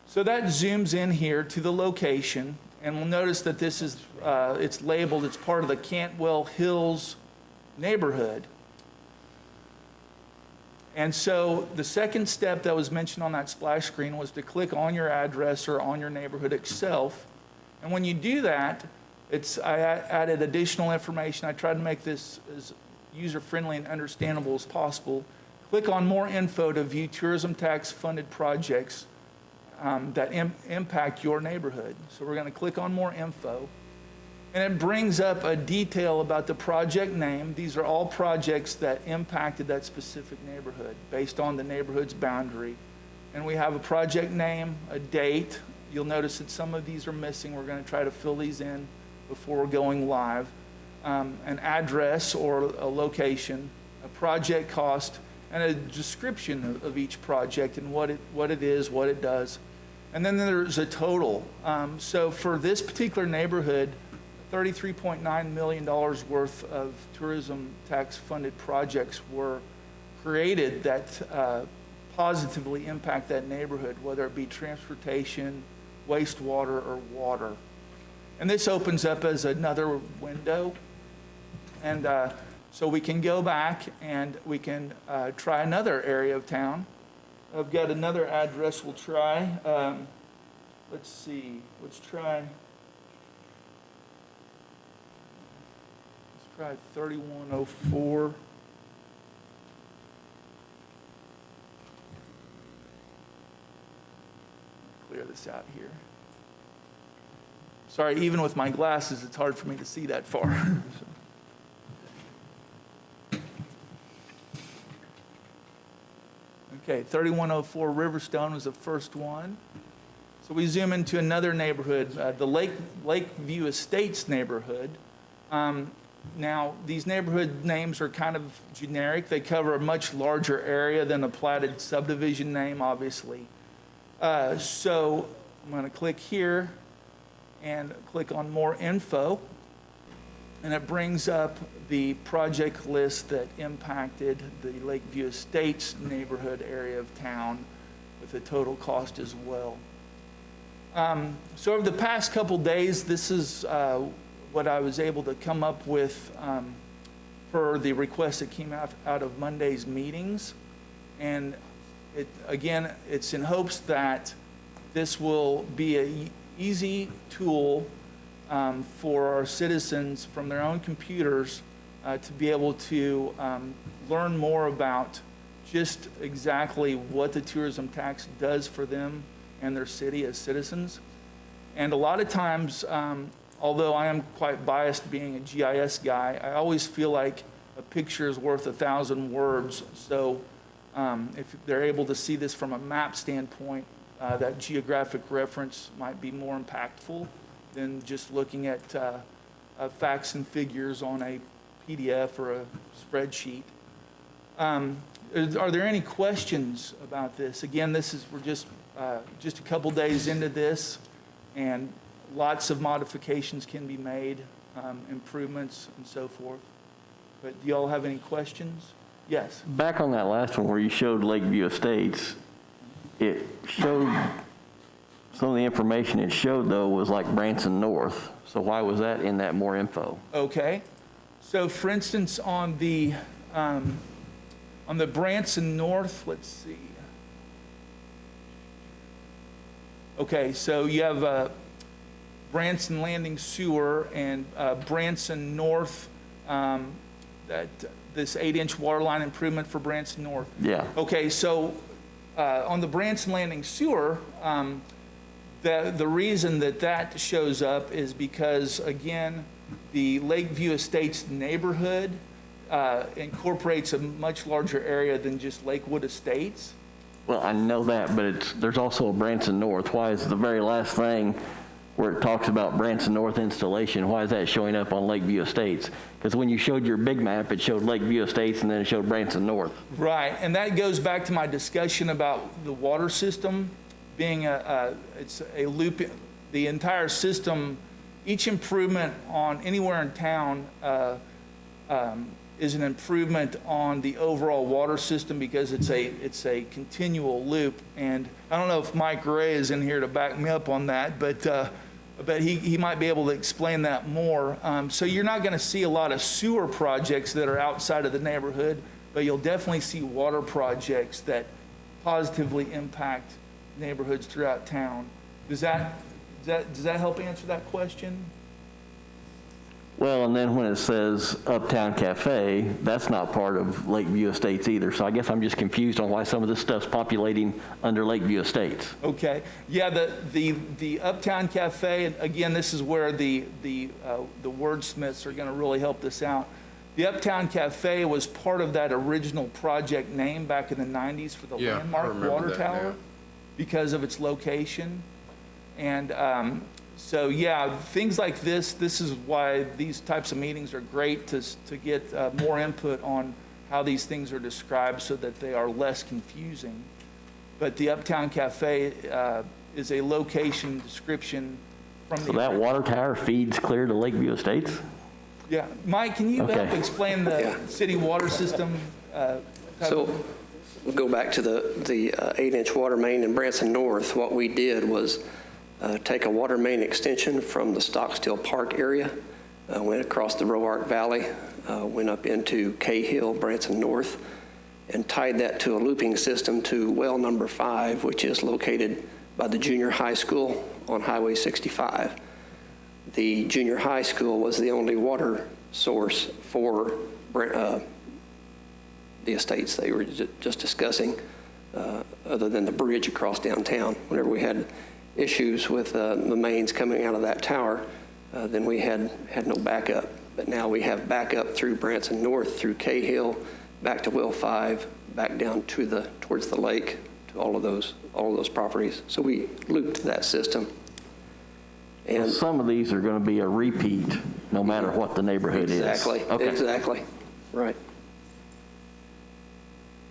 So that zooms in here to the location. And we'll notice that this is, it's labeled, it's part of the Cantwell Hills neighborhood. And so the second step that was mentioned on that splash screen was to click on your address or on your neighborhood itself. And when you do that, I added additional information. I tried to make this as user-friendly and understandable as possible. click on more info to view tourism tax funded projects that impact your neighborhood. So we're going to click on more info. And it brings up a detail about the project name. These are all projects that impacted that specific neighborhood based on the neighborhood's boundary. And we have a project name, a date. You'll notice that some of these are missing. We're going to try to fill these in before we're going live. An address or a location, a project cost, and a description of each project and what it is, what it does. And then there's a total. So for this particular neighborhood, $33.9 million worth of tourism tax funded projects were created that positively impact that neighborhood, whether it be transportation, wastewater, or water. And this opens up as another window. And so we can go back and we can try another area of town. I've got another address we'll try. Let's see, let's try 3104. Clear this out here. Sorry, even with my glasses, it's hard for me to see that far. Okay, 3104 Riverstone was the first one. So we zoom into another neighborhood, the Lakeview Estates neighborhood. Now, these neighborhood names are kind of generic. They cover a much larger area than a platted subdivision name, obviously. So I'm going to click here and click on more info. And it brings up the project list that impacted the Lakeview Estates neighborhood area of town with the total cost as well. So over the past couple days, this is what I was able to come up with for the request that came out of Monday's meetings. And again, it's in hopes that this will be an easy tool for our citizens from their own computers to be able to learn more about just exactly what the tourism tax does for them and their city as citizens. And a lot of times, although I am quite biased being a GIS guy, I always feel like a picture is worth 1,000 words. So if they're able to see this from a map standpoint, that geographic reference might be more impactful than just looking at facts and figures on a PDF or a spreadsheet. Are there any questions about this? Again, we're just a couple days into this, and lots of modifications can be made, improvements and so forth. But do you all have any questions? Yes. Back on that last one where you showed Lakeview Estates, it showed, some of the information it showed though was like Branson North. So why was that in that more info? Okay. So for instance, on the Branson North, let's see. Okay, so you have Branson Landing Sewer and Branson North, this 8-inch water line improvement for Branson North. Yeah. Okay, so on the Branson Landing Sewer, the reason that shows up is because, again, the Lakeview Estates neighborhood incorporates a much larger area than just Lakewood Estates. Well, I know that, but there's also a Branson North. Why is the very last thing where it talks about Branson North installation, why is that showing up on Lakeview Estates? Because when you showed your big map, it showed Lakeview Estates and then it showed Branson North. Right, and that goes back to my discussion about the water system being it's a loop. The entire system, each improvement on anywhere in town is an improvement on the overall water system because it's a continual loop. And I don't know if Mike Ray is in here to back me up on that, but he might be able to explain that more. So you're not going to see a lot of sewer projects that are outside of the neighborhood, but you'll definitely see water projects that positively impact neighborhoods throughout town. Does that help answer that question? Well, and then when it says Uptown Cafe, that's not part of Lakeview Estates either. So I guess I'm just confused on why some of this stuff's populating under Lakeview Estates. Okay, yeah, the Uptown Cafe, and again, this is where the wordsmiths are going to really help this out. The Uptown Cafe was part of that original project name back in the 90s for the Yeah, I landmark remember water that tower now. because of its location. And so, yeah, things like this is why these types of meetings are great, to get more input on how these things are described so that they are less confusing. But the Uptown Cafe is a location description from So the... that water tower feeds clear to Lakeview Estates? Yeah, Mike, can you help Okay. explain the city water system? So we'll go back to the 8-inch water main in Branson North. What we did was take a water main extension from the Stockstill Park area, went across the Roark Valley, went up into Cahill, Branson North, and tied that to a looping system to well number 5, which is located by the junior high school on Highway 65. The junior high school was the only water source for the estates they were just discussing, other than the bridge across downtown. Whenever we had issues with the mains coming out of that tower, then we had no backup. But now we have backup through Branson North, through Cahill, back to well 5, back down to towards the lake, to all of those properties. So we looped that system. And Some of these are going to be a repeat, no matter what the neighborhood exactly, is. Okay. exactly, right.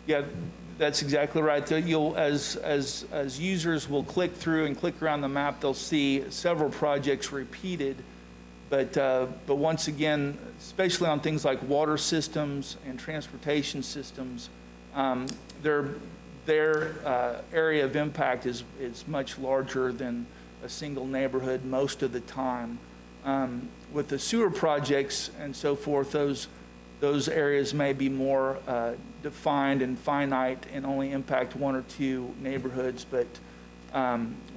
Yeah, that's exactly right. So you'll, as users will click through and click around the map, they'll see several projects repeated. But once again, especially on things like water systems and transportation systems, their area of impact is much larger than a single neighborhood most of the time. With the sewer projects and so forth, those areas may be more defined and finite and only impact 1 or 2 neighborhoods, but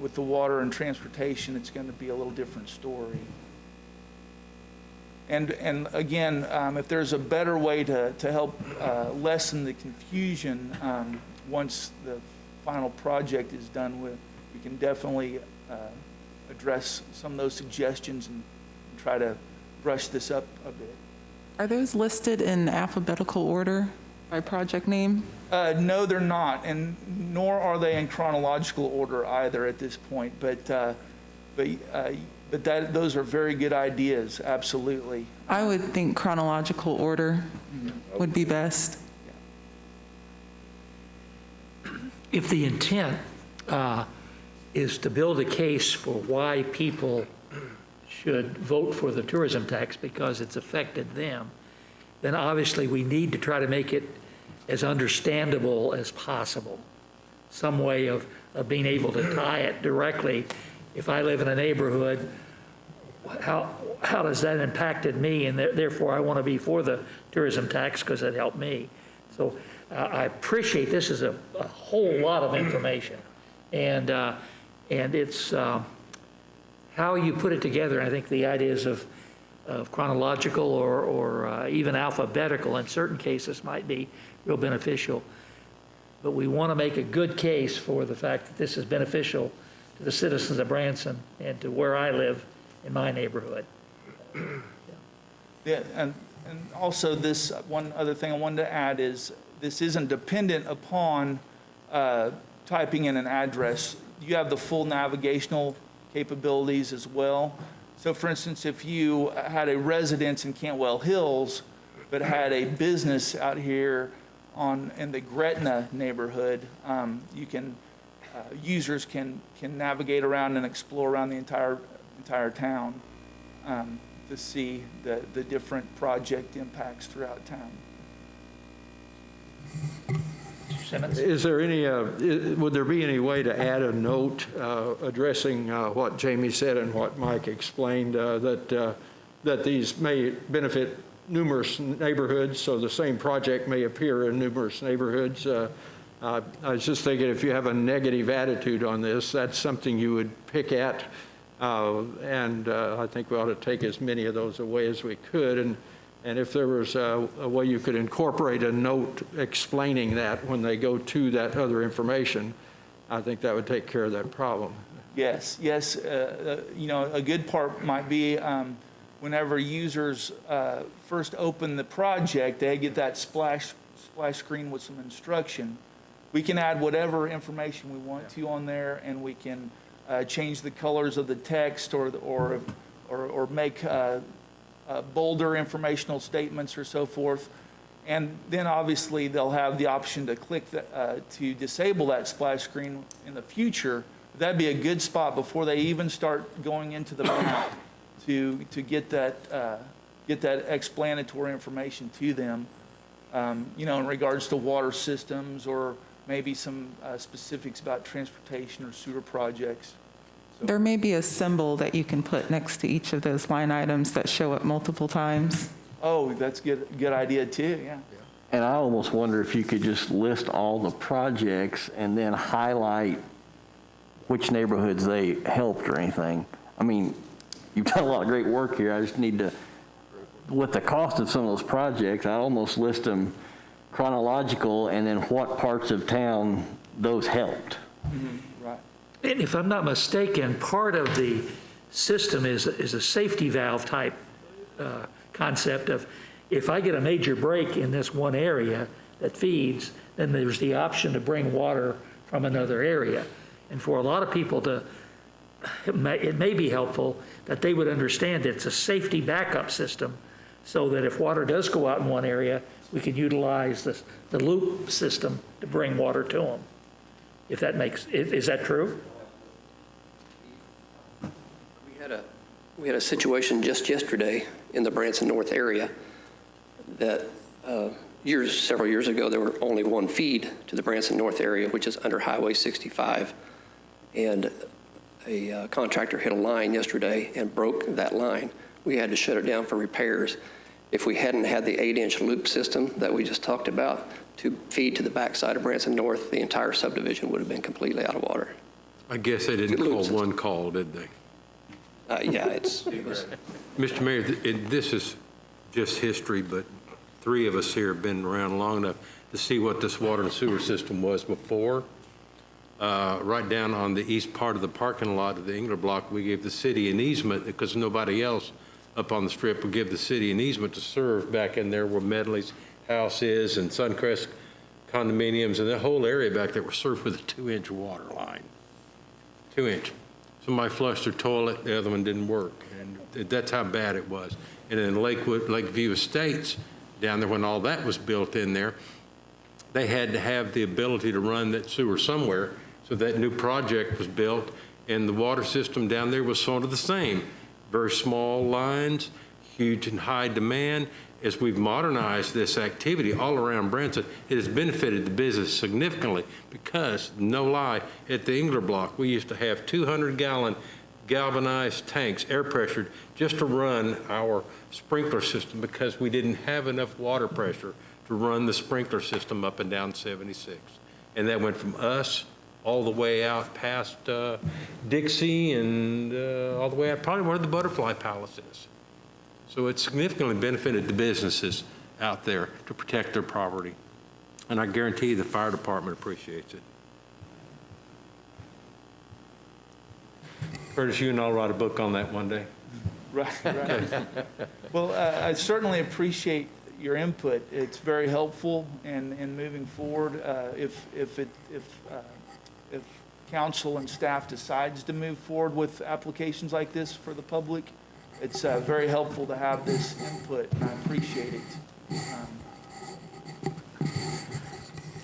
with the water and transportation, it's going to be a little different story. And again, if there's a better way to help lessen the confusion once the final project is done with, we can definitely address some of those suggestions and try to brush this up a bit. Are those listed in alphabetical order by project name? No, they're not, and nor are they in chronological order either at this point. But those are very good ideas, absolutely. I would think chronological order would be best. If the intent is to build a case for why people should vote for the tourism tax because it's affected them, then obviously we need to try to make it as understandable as possible. Some way of being able to tie it directly. If I live in a neighborhood, how does that impacted me? And therefore I want to be for the tourism tax because it helped me. So I appreciate this is a whole lot of information. And it's how you put it together. I think the ideas of chronological or even alphabetical in certain cases might be real beneficial. But we want to make a good case for the fact that this is beneficial to the citizens of Branson and to where I live in my neighborhood. Yeah, and also this one other thing I wanted to add is this isn't dependent upon typing in an address. You have the full navigational capabilities as well. So for instance, if you had a residence in Cantwell Hills, but had a business out here in the Gretna neighborhood, users can navigate around and explore around the entire town to see the different project impacts throughout town. Simmons? Is there any, would there be any way to add a note addressing what Jamie said and what Mike explained, that these may benefit numerous neighborhoods, so the same project may appear in numerous neighborhoods? I was just thinking if you have a negative attitude on this, that's something you would pick at And I think we ought to take as many of those away as we could. And if there was a way you could incorporate a note explaining that when they go to that other information, I think that would take care of that problem. Yes, yes. You know, a good part might be whenever users first open the project, they get that splash screen with some instruction. We can add whatever information we want to on there, and we can change the colors of the text or make bolder informational statements or so forth. And then obviously they'll have the option to click to disable that splash screen in the future. That'd be a good spot before they even start going into the map to get that explanatory information to them. You know, in regards to water systems or maybe some specifics about transportation or sewer projects. There may be a symbol that you can put next to each of those line items that show up multiple times. Oh, that's good idea too, yeah. And I almost wonder if you could just list all the projects and then highlight which neighborhoods they helped or anything. I mean, you've done a lot of great work here. I just need to, with the cost of some of those projects, I almost list them chronological and then what parts of town those helped. Mm-hmm. Right. And if I'm not mistaken, part of the system is a safety valve type concept of, if I get a major break in this one area that feeds, then there's the option to bring water from another area. And for a lot of people it may be helpful that they would understand it's a safety backup system, so that if water does go out in one area, we can utilize the loop system to bring water to them. If that is that true? We had a situation just yesterday in the Branson North area that several years ago, there were only one feed to the Branson North area, which is under Highway 65. And a contractor hit a line yesterday and broke that line. We had to shut it down for repairs. If we hadn't had the 8-inch loop system that we just talked about to feed to the backside of Branson North, the entire subdivision would have been completely out of water. I guess they didn't call one call, did they? Yeah, it was. Mr. Mayor, this is just history, but 3 of us here have been around long enough to see what this water and sewer system was before. Right down on the east part of the parking lot of the Engler block, we gave the city an easement because nobody else up on the strip would give the city an easement to serve back in there where Medley's house is and Suncrest condominiums and that whole area back there were served with a 2-inch water line. 2-inch. Somebody flushed their toilet, the other one didn't work. And that's how bad it was. And in Lakeview Estates, down there when all that was built in there, they had to have the ability to run that sewer somewhere. So that new project was built, and the water system down there was sort of the same. Very small lines, huge and high demand. As we've modernized this activity all around Branson, it has benefited the business significantly because, no lie, at the Engler block, we used to have 200-gallon galvanized tanks, air pressured, just to run our sprinkler system because we didn't have enough water pressure to run the sprinkler system up and down 76. And that went from us all the way out past Dixie and all the way out probably where the Butterfly Palace is. So it significantly benefited the businesses out there to protect their property. And I guarantee you the fire department appreciates it. Curtis, you and I'll write a book on that one day. Right. Well, I certainly appreciate your input. It's very helpful in moving forward. If council and staff decides to move forward with applications like this for the public, it's very helpful to have this input, and I appreciate it.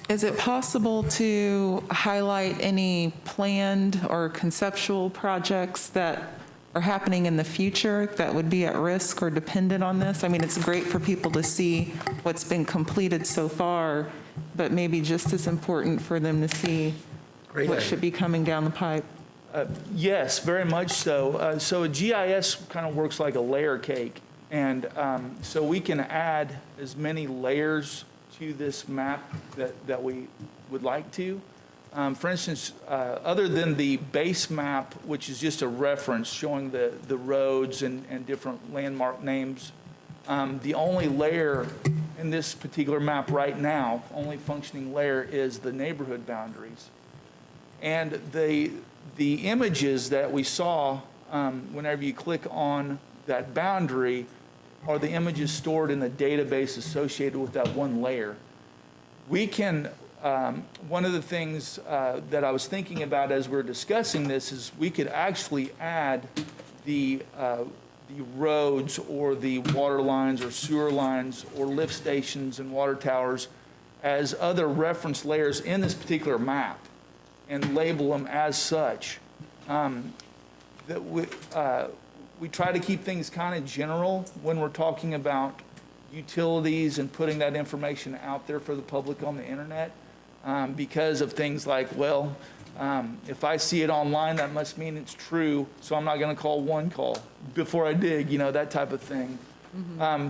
Is it possible to highlight any planned or conceptual projects that are happening in the future that would be at risk or dependent on this? I mean, it's great for people to see what's been completed so far, but maybe just as important for them to see what should be coming down the pipe. Yes, very much so. So a GIS kind of works like a layer cake. And so we can add as many layers to this map that we would like to. For instance, other than the base map, which is just a reference showing the roads and different landmark names, the only layer in this particular map right now, only functioning layer, is the neighborhood boundaries. And the images that we saw, whenever you click on that boundary, are the images stored in the database associated with that one layer. We can, one of the things that I was thinking about as we're discussing this is we could actually add the roads or the water lines or sewer lines or lift stations and water towers as other reference layers in this particular map and label them as such. That we try to keep things kind of general when we're talking about utilities and putting that information out there for the public on the internet, because of things like, well, if I see it online, that must mean it's true, so I'm not going to call one call before I dig, you know, that type of thing.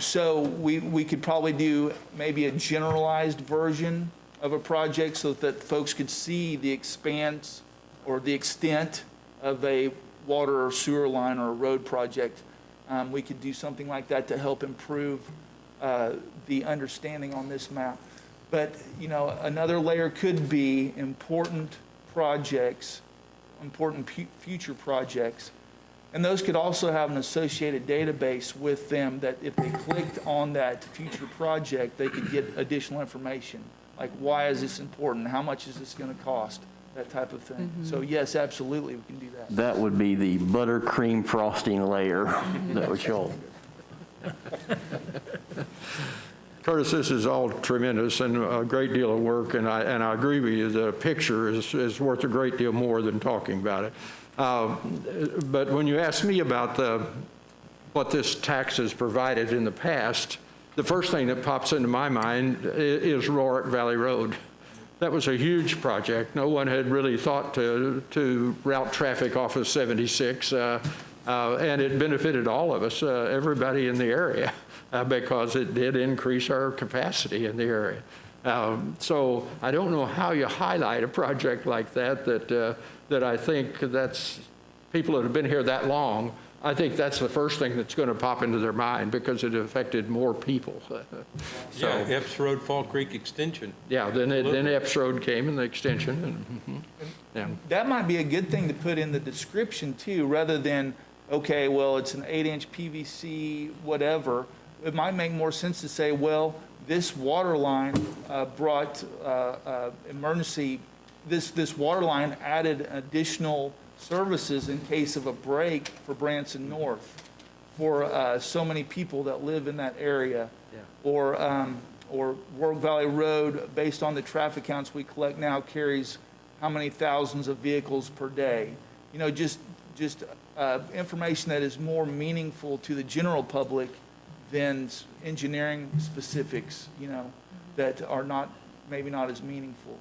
So we could probably do maybe a generalized version of a project so that folks could see the expanse or the extent of a water or sewer line or a road project. We could do something like that to help improve the understanding on this map. But, you know, another layer could be important projects, important future projects. And those could also have an associated database with them that if they clicked on that future project, they could get additional information. Like, why is this important? How much is this going to cost? That type of thing. So yes, absolutely, we can do that. That would be the buttercream frosting layer that would show. Curtis, this is all tremendous and a great deal of work, and I agree with you, the picture is worth a great deal more than talking about it. But when you ask me about what this tax has provided in the past, the first thing that pops into my mind is Roark Valley Road. That was a huge project. No one had really thought to route traffic off of 76, and it benefited all of us, everybody in the area, because it did increase our capacity in the area. So I don't know how you highlight a project like that, that I think that's, people that have been here that long, I think that's the first thing that's going to pop into their mind because it affected more people. So, Yeah, Epps Road, Fall Creek Extension. yeah, then Epps Road came and the extension. And, yeah. That might be a good thing to put in the description too, rather than, okay, well, it's an 8-inch PVC, whatever. It might make more sense to say, well, this water line brought emergency, this water line added additional services in case of a break for Branson North for so many people that live in that area. Yeah. Or Roark Valley Road, based on the traffic counts we collect now, carries how many thousands of vehicles per day. You know, just information that is more meaningful to the general public than engineering specifics, you know, that are not, maybe not as meaningful.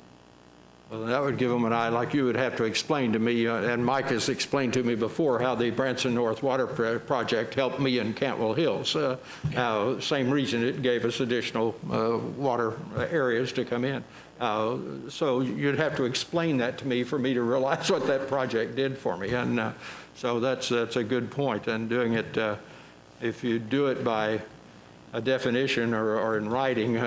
Well, that would give them an eye, like you would have to explain to me, and Mike has explained to me before how the Branson North Water Project helped me in Cantwell Hills. Same reason it gave us additional water areas to come in. So you'd have to explain that to me for me to realize what that project did for me. And so that's a good point. And doing it, if you do it by a definition or in writing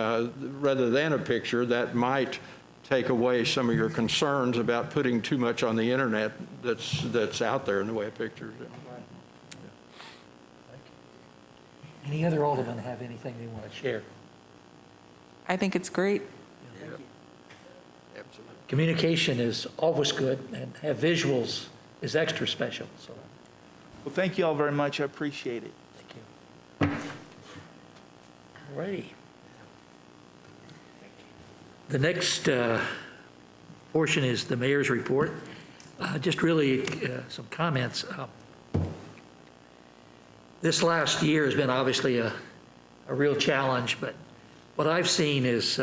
rather than a picture, that might take away some of your concerns about putting too much on the internet that's out there in the way of pictures. Any other aldermen have anything they want to share? I think it's great. Absolutely. Communication is always good, and have visuals is extra special. So, Well, thank you all very much. I appreciate it. thank you. All righty. The next portion is the mayor's report. Just really some comments. This last year has been obviously a real challenge, but what I've seen is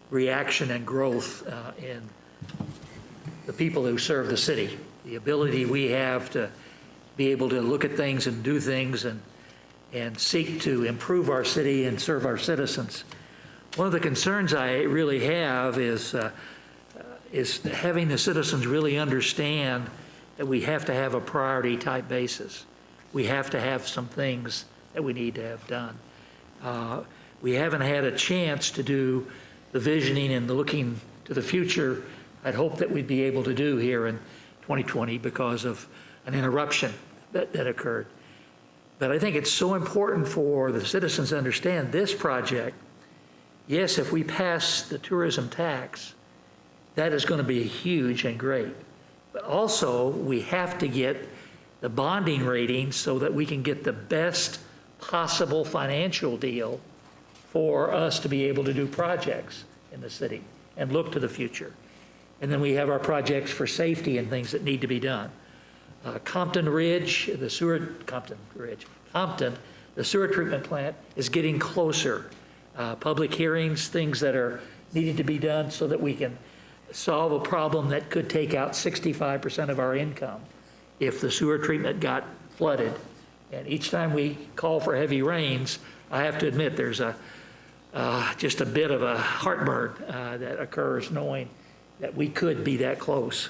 reaction and growth in the people who serve the city. The ability we have to be able to look at things and do things and seek to improve our city and serve our citizens. One of the concerns I really have is is having the citizens really understand that we have to have a priority type basis. We have to have some things that we need to have done. We haven't had a chance to do the visioning and the looking to the future I'd hope that we'd be able to do here in 2020 because of an interruption that occurred. But I think it's so important for the citizens to understand this project. Yes, if we pass the tourism tax, that is going to be huge and great. But also, we have to get the bonding rating so that we can get the best possible financial deal for us to be able to do projects in the city and look to the future. And then we have our projects for safety and things that need to be done. Compton, the sewer treatment plant is getting closer. Public hearings, things that are needed to be done so that we can solve a problem that could take out 65% of our income if the sewer treatment got flooded. And each time we call for heavy rains, I have to admit there's just a bit of a heartburn that occurs knowing that we could be that close.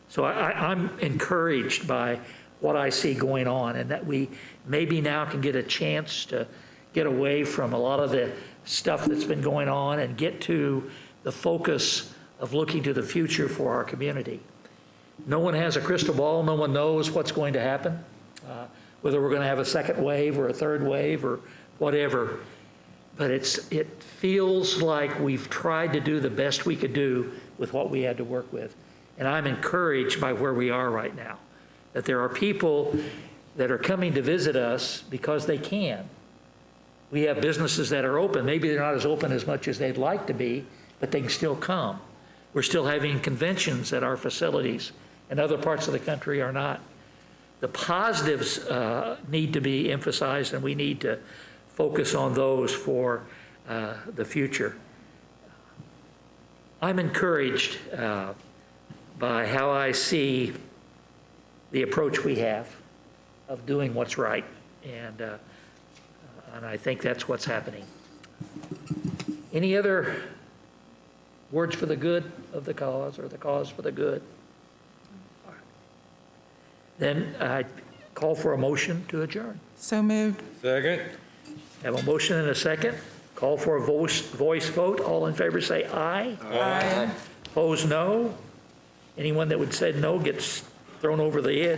So I'm encouraged by what I see going on, and that we maybe now can get a chance to get away from a lot of the stuff that's been going on and get to the focus of looking to the future for our community. No one has a crystal ball. No one knows what's going to happen, whether we're going to have a second wave or a third wave or whatever. But it feels like we've tried to do the best we could do with what we had to work with. And I'm encouraged by where we are right now, that there are people that are coming to visit us because they can. We have businesses that are open. Maybe they're not as open as much as they'd like to be, but they can still come. We're still having conventions at our facilities, and other parts of the country are not. The positives need to be emphasized, and we need to focus on those for the future. I'm encouraged by how I see the approach we have of doing what's right, and I think that's what's happening. Any other words for the good of the cause, or the cause for the good? Then I call for a motion to adjourn. So moved. Second. Have a motion and a second. Call for a voice vote. All in favor say aye. Aye. Opposed, no. Anyone that would say no gets thrown over the edge.